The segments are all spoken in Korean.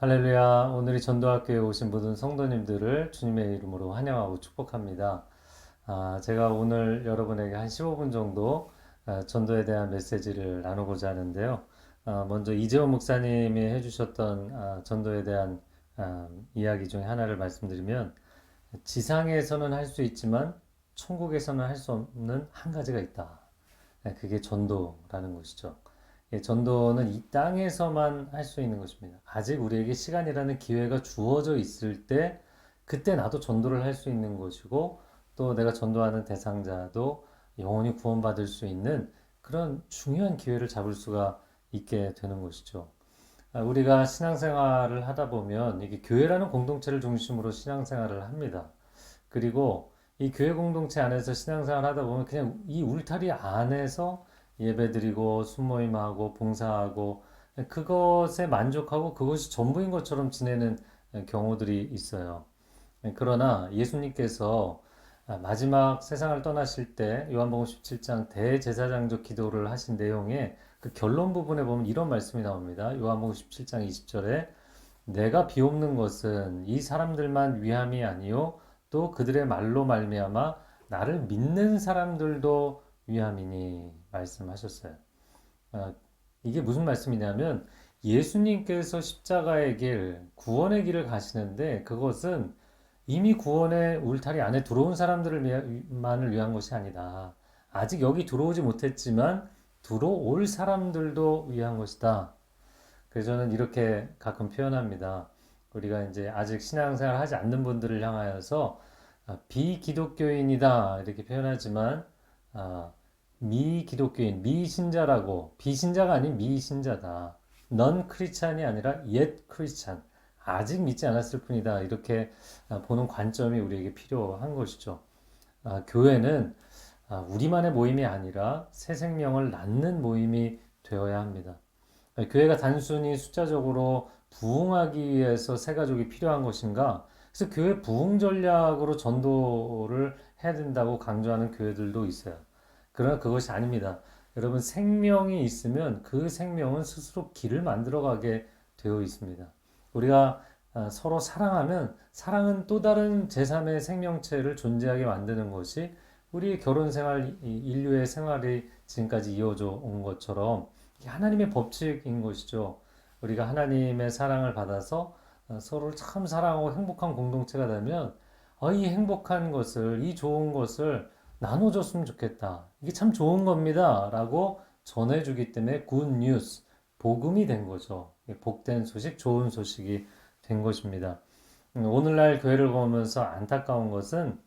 할렐루야. 오늘이 전도학교에 오신 모든 성도님들을 주님의 이름으로 환영하고 축복합니다. 제가 오늘 여러분에게 한 15분 정도 전도에 대한 메시지를 나누고자 하는데요. 먼저 이재호 목사님이 해주셨던 전도에 대한 이야기 중에 하나를 말씀드리면, 지상에서는 할 수 있지만 천국에서는 할 수 없는 한 가지가 있다. 그게 전도라는 것이죠. 전도는 이 땅에서만 할 수 있는 것입니다. 아직 우리에게 시간이라는 기회가 주어져 있을 때, 그때 나도 전도를 할 수 있는 것이고, 또 내가 전도하는 대상자도 영원히 구원받을 수 있는 그런 중요한 기회를 잡을 수가 있게 되는 것이죠. 우리가 신앙생활을 하다 보면 이게 교회라는 공동체를 중심으로 신앙생활을 합니다. 그리고 이 교회 공동체 안에서 신앙생활 하다 보면 그냥 이 울타리 안에서 예배드리고 순모임하고 봉사하고 그것에 만족하고 그것이 전부인 것처럼 지내는 경우들이 있어요. 그러나 예수님께서 마지막 세상을 떠나실 때 요한복음 17장 대제사장적 기도를 하신 내용에 그 결론 부분에 보면 이런 말씀이 나옵니다. 요한복음 17장 20절에 내가 비옵는 것은 이 사람들만 위함이 아니요 또 그들의 말로 말미암아 나를 믿는 사람들도 위함이니 말씀하셨어요. 아, 이게 무슨 말씀이냐면 예수님께서 십자가의 길, 구원의 길을 가시는데 그것은 이미 구원의 울타리 안에 들어온 사람들만을 위한 것이 아니다. 아직 여기 들어오지 못했지만 들어올 사람들도 위한 것이다. 그래서 저는 이렇게 가끔 표현합니다. 우리가 이제 아직 신앙생활 하지 않는 분들을 향하여서 비기독교인이다 이렇게 표현하지만 아, 미기독교인, 미신자라고 비신자가 아닌 미신자다. 넌 크리스찬이 아니라 옛 크리스찬. 아직 믿지 않았을 뿐이다. 이렇게 보는 관점이 우리에게 필요한 것이죠. 교회는 우리만의 모임이 아니라 새 생명을 낳는 모임이 되어야 합니다. 교회가 단순히 숫자적으로 부흥하기 위해서 새 가족이 필요한 것인가? 그래서 교회 부흥 전략으로 전도를 해야 된다고 강조하는 교회들도 있어요. 그러나 그것이 아닙니다. 여러분, 생명이 있으면 그 생명은 스스로 길을 만들어가게 되어 있습니다. 우리가 서로 사랑하면 사랑은 또 다른 제3의 생명체를 존재하게 만드는 것이 우리의 결혼 생활, 인류의 생활이 지금까지 이어져 온 것처럼 하나님의 법칙인 것이죠. 우리가 하나님의 사랑을 받아서 서로를 참 사랑하고 행복한 공동체가 되면 이 행복한 것을, 이 좋은 것을 나눠줬으면 좋겠다. 이게 참 좋은 겁니다. 라고 전해주기 때문에 굿 뉴스, 복음이 된 거죠. 복된 소식, 좋은 소식이 된 것입니다. 오늘날 교회를 보면서 안타까운 것은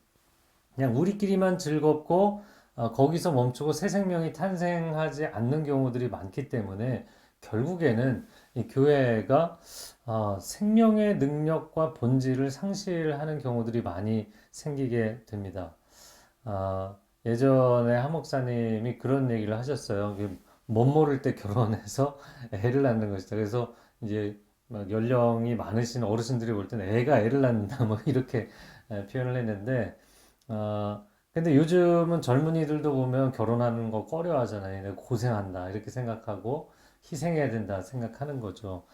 그냥 우리끼리만 즐겁고 거기서 멈추고 새 생명이 탄생하지 않는 경우들이 많기 때문에 결국에는 이 교회가 생명의 능력과 본질을 상실하는 경우들이 많이 생기게 됩니다. 예전에 한 목사님이 그런 얘기를 하셨어요. 멋 모를 때 결혼해서 애를 낳는 것이다. 그래서 이제 막 연령이 많으신 어르신들이 볼 때는 애가 애를 낳는다 뭐 이렇게 표현을 했는데 근데 요즘은 젊은이들도 보면 결혼하는 거 꺼려 하잖아요. 내가 고생한다 이렇게 생각하고 희생해야 된다 생각하는 거죠.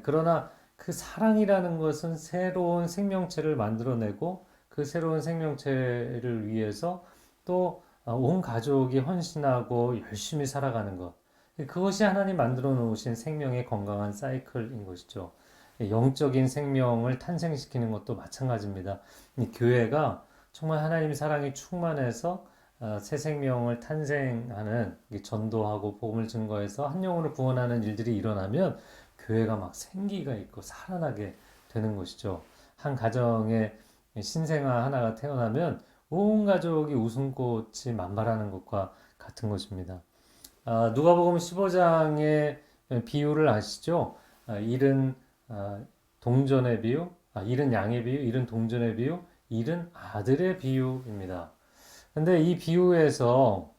그러나 그 사랑이라는 것은 새로운 생명체를 만들어내고 그 새로운 생명체를 위해서 또 온 가족이 헌신하고 열심히 살아가는 것. 그것이 하나님 만들어 놓으신 생명의 건강한 사이클인 것이죠. 영적인 생명을 탄생시키는 것도 마찬가지입니다. 이 교회가 정말 하나님의 사랑이 충만해서 새 생명을 탄생하는 전도하고 복음을 증거해서 한 영혼을 구원하는 일들이 일어나면 교회가 막 생기가 있고 살아나게 되는 것이죠. 한 가정에 신생아 하나가 태어나면 온 가족이 웃음꽃이 만발하는 것과 같은 것입니다. 누가복음 15장의 비유를 아시죠? 일은 동전의 비유, 일은 양의 비유, 일은 동전의 비유, 일은 아들의 비유입니다. 근데 이 비유에서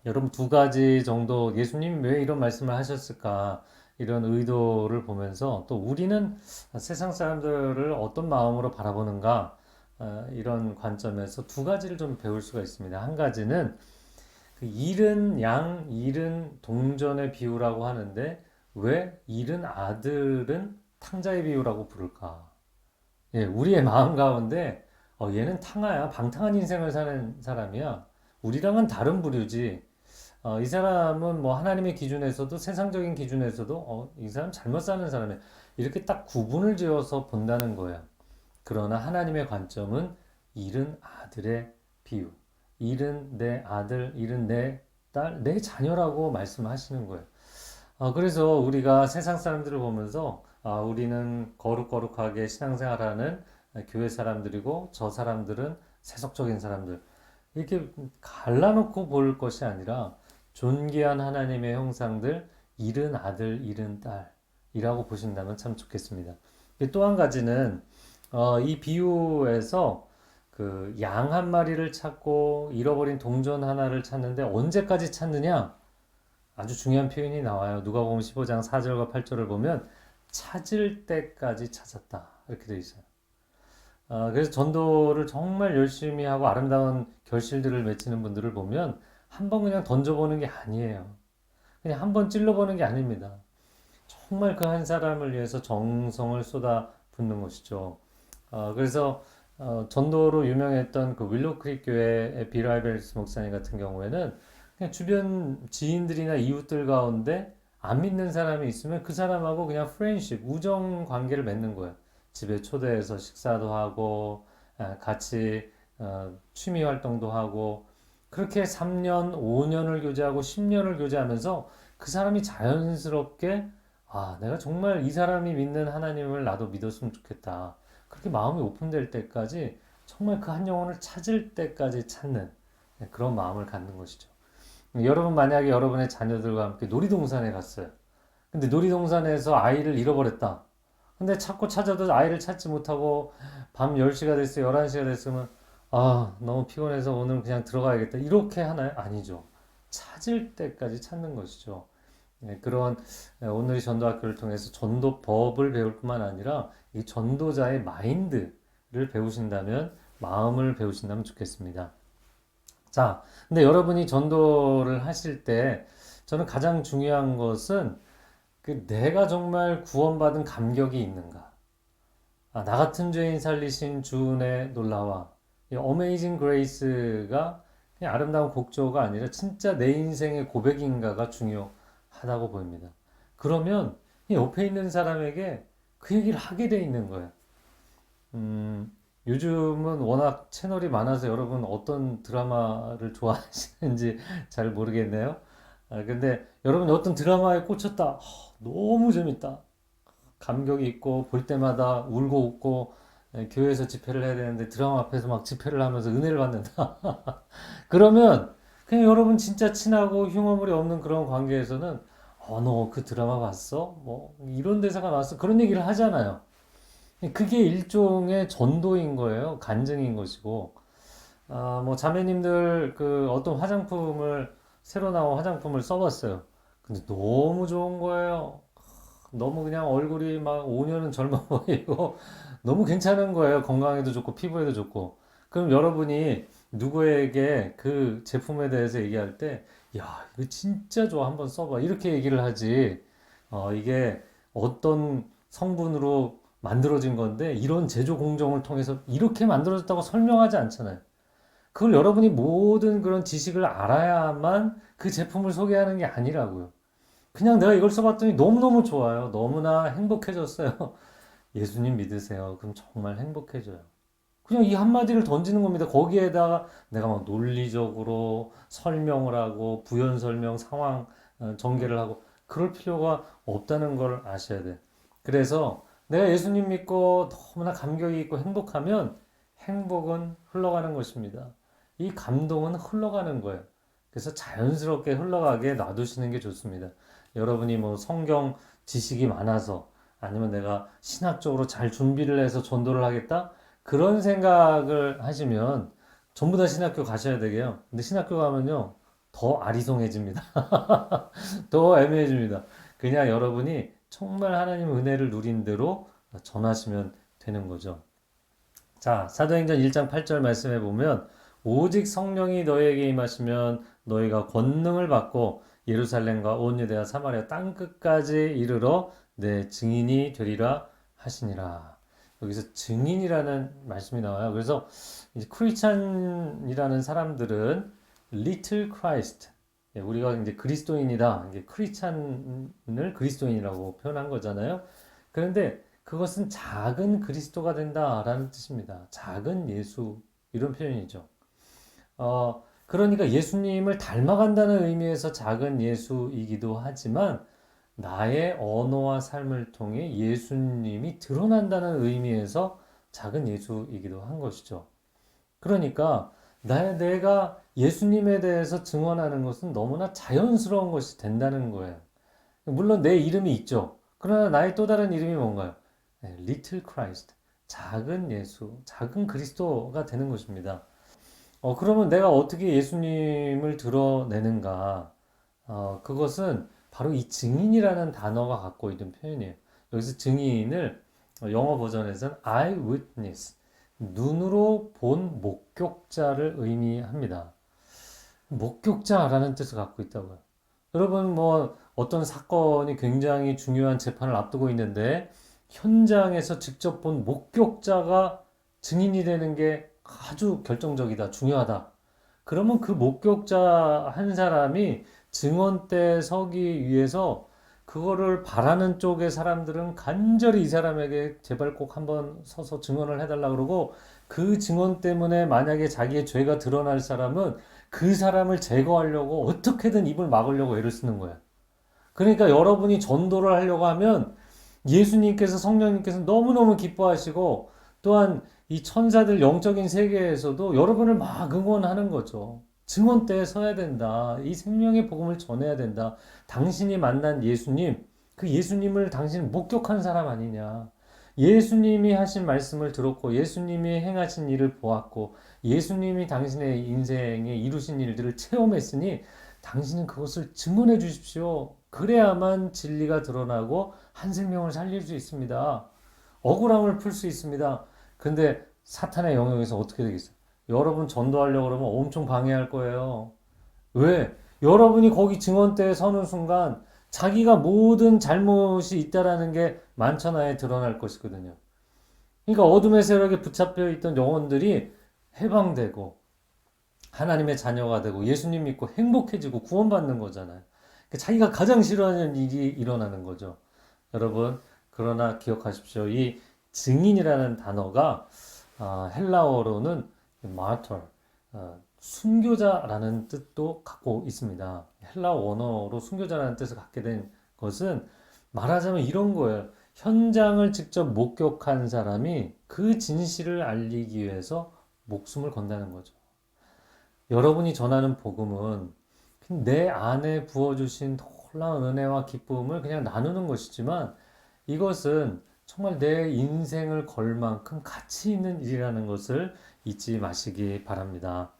여러분 두 가지 정도 예수님이 왜 이런 말씀을 하셨을까? 이런 의도를 보면서 또 우리는 세상 사람들을 어떤 마음으로 바라보는가? 이런 관점에서 두 가지를 좀 배울 수가 있습니다. 한 가지는 그 일은 양, 일은 동전의 비유라고 하는데 왜 일은 아들은 탕자의 비유라고 부를까? 예, 우리의 마음 가운데 얘는 탕아야, 방탕한 인생을 사는 사람이야. 우리랑은 다른 부류지. 이 사람은 뭐 하나님의 기준에서도 세상적인 기준에서도 이 사람 잘못 사는 사람이야. 이렇게 딱 구분을 지어서 본다는 거야. 그러나 하나님의 관점은 잃은 아들의 비유. 잃은 내 아들, 잃은 내 딸, 내 자녀라고 말씀하시는 거예요. 그래서 우리가 세상 사람들을 보면서 우리는 거룩거룩하게 신앙생활하는 교회 사람들이고 저 사람들은 세속적인 사람들. 이렇게 갈라놓고 볼 것이 아니라 존귀한 하나님의 형상들, 잃은 아들, 잃은 딸이라고 보신다면 참 좋겠습니다. 또 한 가지는 이 비유에서 그 양 한 마리를 찾고 잃어버린 동전 하나를 찾는데 언제까지 찾느냐? 아주 중요한 표현이 나와요. 누가복음 15장 4절과 8절을 보면 찾을 때까지 찾았다. 이렇게 되어 있어요. 그래서 전도를 정말 열심히 하고 아름다운 결실들을 맺히는 분들을 보면 한 번 그냥 던져보는 게 아니에요. 그냥 한 번 찔러보는 게 아닙니다. 정말 그 한 사람을 위해서 정성을 쏟아붓는 것이죠. 그래서 전도로 유명했던 그 윌로크릭 교회의 빌 하이벨스 목사님 같은 경우에는 그냥 주변 지인들이나 이웃들 가운데 안 믿는 사람이 있으면 그 사람하고 그냥 프렌십, 우정 관계를 맺는 거예요. 집에 초대해서 식사도 하고 같이 취미 활동도 하고 그렇게 3년, 5년을 교제하고 10년을 교제하면서 그 사람이 자연스럽게 내가 정말 이 사람이 믿는 하나님을 나도 믿었으면 좋겠다. 그렇게 마음이 오픈될 때까지 정말 그 한 영혼을 찾을 때까지 찾는 그런 마음을 갖는 것이죠. 여러분 만약에 여러분의 자녀들과 함께 놀이동산에 갔어요. 근데 놀이동산에서 아이를 잃어버렸다. 근데 찾고 찾아도 아이를 찾지 못하고 밤 10시가 됐어요. 11시가 됐으면 너무 피곤해서 오늘 그냥 들어가야겠다. 이렇게 하나요? 아니죠. 찾을 때까지 찾는 것이죠. 그런 오늘의 전도학교를 통해서 전도법을 배울 뿐만 아니라 이 전도자의 마인드를 배우신다면 마음을 배우신다면 좋겠습니다. 자, 근데 여러분이 전도를 하실 때 저는 가장 중요한 것은 그 내가 정말 구원받은 감격이 있는가? 나 같은 죄인 살리신 주의 놀라와 이 어메이징 그레이스가 그냥 아름다운 곡조가 아니라 진짜 내 인생의 고백인가가 중요하다고 보입니다. 그러면 이 옆에 있는 사람에게 그 얘기를 하게 돼 있는 거예요. 요즘은 워낙 채널이 많아서 여러분 어떤 드라마를 좋아하시는지 잘 모르겠네요. 근데 여러분 어떤 드라마에 꽂혔다. 너무 재밌다. 감격이 있고 볼 때마다 울고 웃고 교회에서 집회를 해야 되는데 드라마 앞에서 막 집회를 하면서 은혜를 받는다. 그러면 그냥 여러분 진짜 친하고 흉어물이 없는 그런 관계에서는 너 그 드라마 봤어? 뭐 이런 대사가 나왔어? 그런 얘기를 하잖아요. 그게 일종의 전도인 거예요. 간증인 것이고. 뭐 자매님들 그 어떤 화장품을 새로 나온 화장품을 써봤어요. 근데 너무 좋은 거예요. 너무 그냥 얼굴이 막 5년은 젊어 보이고 너무 괜찮은 거예요. 건강에도 좋고 피부에도 좋고. 그럼 여러분이 누구에게 그 제품에 대해서 얘기할 때, 야, 이거 진짜 좋아. 한번 써봐. 이렇게 얘기를 하지. 이게 어떤 성분으로 만들어진 건데 이런 제조 공정을 통해서 이렇게 만들어졌다고 설명하지 않잖아요. 그걸 여러분이 모든 그런 지식을 알아야만 그 제품을 소개하는 게 아니라고요. 그냥 내가 이걸 써봤더니 너무너무 좋아요. 너무나 행복해졌어요. 예수님 믿으세요. 그럼 정말 행복해져요. 그냥 이 한마디를 던지는 겁니다. 거기에다가 내가 막 논리적으로 설명을 하고 부연 설명, 상황 전개를 하고 그럴 필요가 없다는 걸 아셔야 돼. 그래서 내가 예수님 믿고 너무나 감격이 있고 행복하면 행복은 흘러가는 것입니다. 이 감동은 흘러가는 거예요. 그래서 자연스럽게 흘러가게 놔두시는 게 좋습니다. 여러분이 뭐 성경 지식이 많아서 아니면 내가 신학적으로 잘 준비를 해서 전도를 하겠다? 그런 생각을 하시면 전부 다 신학교 가셔야 되게요. 근데 신학교 가면요, 더 아리송해집니다. 더 애매해집니다. 그냥 여러분이 정말 하나님 은혜를 누린 대로 전하시면 되는 거죠. 자, 사도행전 1장 8절 말씀해 보면 오직 성령이 너희에게 임하시면 너희가 권능을 받고 예루살렘과 온 유대와 사마리아 땅 끝까지 이르러 내 증인이 되리라 하시니라. 여기서 증인이라는 말씀이 나와요. 그래서 이제 크리스찬이라는 사람들은 little Christ, 우리가 이제 그리스도인이다, 이제 크리스찬을 그리스도인이라고 표현한 거잖아요. 그런데 그것은 작은 그리스도가 된다라는 뜻입니다. 작은 예수, 이런 표현이죠. 그러니까 예수님을 닮아간다는 의미에서 작은 예수이기도 하지만 나의 언어와 삶을 통해 예수님이 드러난다는 의미에서 작은 예수이기도 한 것이죠. 그러니까 내가 예수님에 대해서 증언하는 것은 너무나 자연스러운 것이 된다는 거예요. 물론 내 이름이 있죠. 그러나 나의 또 다른 이름이 뭔가요? Little Christ, 작은 예수, 작은 그리스도가 되는 것입니다. 그러면 내가 어떻게 예수님을 드러내는가? 그것은 바로 이 증인이라는 단어가 갖고 있는 표현이에요. 여기서 증인을 영어 버전에서는 eyewitness, 눈으로 본 목격자를 의미합니다. 목격자라는 뜻을 갖고 있다고요. 여러분, 뭐 어떤 사건이 굉장히 중요한 재판을 앞두고 있는데 현장에서 직접 본 목격자가 증인이 되는 게 아주 결정적이다, 중요하다. 그러면 그 목격자 한 사람이 증언대에 서기 위해서 그거를 바라는 쪽의 사람들은 간절히 이 사람에게 제발 꼭 한번 서서 증언을 해달라 그러고, 그 증언 때문에 만약에 자기의 죄가 드러날 사람은 그 사람을 제거하려고 어떻게든 입을 막으려고 애를 쓰는 거야. 그러니까 여러분이 전도를 하려고 하면 예수님께서, 성령님께서 너무너무 기뻐하시고, 또한 이 천사들 영적인 세계에서도 여러분을 막 응원하는 거죠. 증언대에 서야 된다. 이 생명의 복음을 전해야 된다. 당신이 만난 예수님, 그 예수님을 당신 목격한 사람 아니냐. 예수님이 하신 말씀을 들었고, 예수님이 행하신 일을 보았고, 예수님이 당신의 인생에 이루신 일들을 체험했으니 당신은 그것을 증언해 주십시오. 그래야만 진리가 드러나고 한 생명을 살릴 수 있습니다. 억울함을 풀 수 있습니다. 근데 사탄의 영역에서 어떻게 되겠어요? 여러분 전도하려고 그러면 엄청 방해할 거예요. 왜? 여러분이 거기 증언대에 서는 순간 자기가 모든 잘못이 있다라는 게 만천하에 드러날 것이거든요. 그러니까 어둠의 세력에 붙잡혀 있던 영혼들이 해방되고 하나님의 자녀가 되고 예수님 믿고 행복해지고 구원받는 거잖아요. 그러니까 자기가 가장 싫어하는 일이 일어나는 거죠. 여러분, 그러나 기억하십시오. 이 증인이라는 단어가 헬라어로는 martyr, 순교자라는 뜻도 갖고 있습니다. 헬라어 원어로 순교자라는 뜻을 갖게 된 것은 말하자면 이런 거예요. 현장을 직접 목격한 사람이 그 진실을 알리기 위해서 목숨을 건다는 거죠. 여러분이 전하는 복음은 내 안에 부어주신 놀라운 은혜와 기쁨을 그냥 나누는 것이지만, 이것은 정말 내 인생을 걸 만큼 가치 있는 일이라는 것을 잊지 마시기 바랍니다.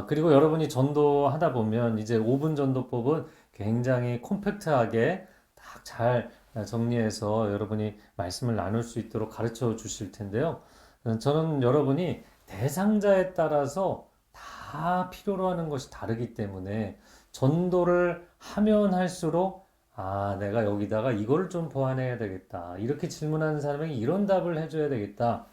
그리고 여러분이 전도하다 보면 이제 5분 전도법은 굉장히 콤팩트하게 딱 잘 정리해서 여러분이 말씀을 나눌 수 있도록 가르쳐 주실 텐데요. 저는 여러분이 대상자에 따라서 다 필요로 하는 것이 다르기 때문에 전도를 하면 할수록 내가 여기다가 이걸 좀 보완해야 되겠다. 이렇게 질문하는 사람에게 이런 답을 해줘야 되겠다.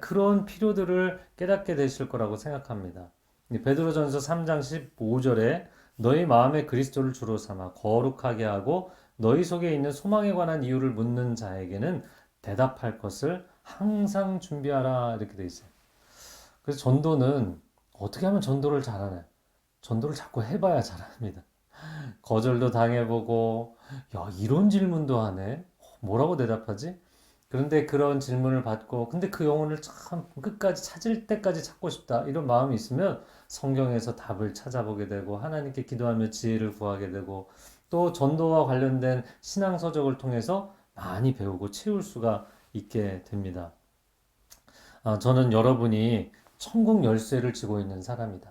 그런 필요들을 깨닫게 되실 거라고 생각합니다. 베드로전서 3장 15절에 너희 마음에 그리스도를 주로 삼아 거룩하게 하고 너희 속에 있는 소망에 관한 이유를 묻는 자에게는 대답할 것을 항상 준비하라, 이렇게 돼 있어요. 그래서 전도는 어떻게 하면 전도를 잘하나요? 전도를 자꾸 해봐야 잘합니다. 거절도 당해보고, 야, 이런 질문도 하네? 뭐라고 대답하지? 그런데 그런 질문을 받고, 근데 그 영혼을 참 끝까지 찾을 때까지 찾고 싶다, 이런 마음이 있으면 성경에서 답을 찾아보게 되고, 하나님께 기도하며 지혜를 구하게 되고, 또 전도와 관련된 신앙서적을 통해서 많이 배우고 채울 수가 있게 됩니다. 저는 여러분이 천국 열쇠를 쥐고 있는 사람이다.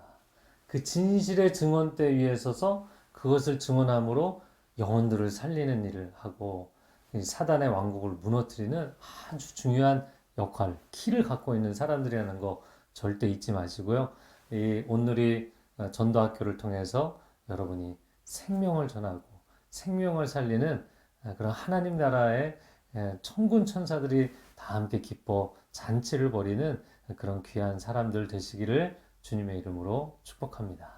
그 진실의 증언대 위에 서서 그것을 증언함으로 영혼들을 살리는 일을 하고 사단의 왕국을 무너뜨리는 아주 중요한 역할, 키를 갖고 있는 사람들이라는 거 절대 잊지 마시고요. 이 오늘이 전도학교를 통해서 여러분이 생명을 전하고 생명을 살리는 그런 하나님 나라의 천군 천사들이 다 함께 기뻐 잔치를 벌이는 그런 귀한 사람들 되시기를 주님의 이름으로 축복합니다.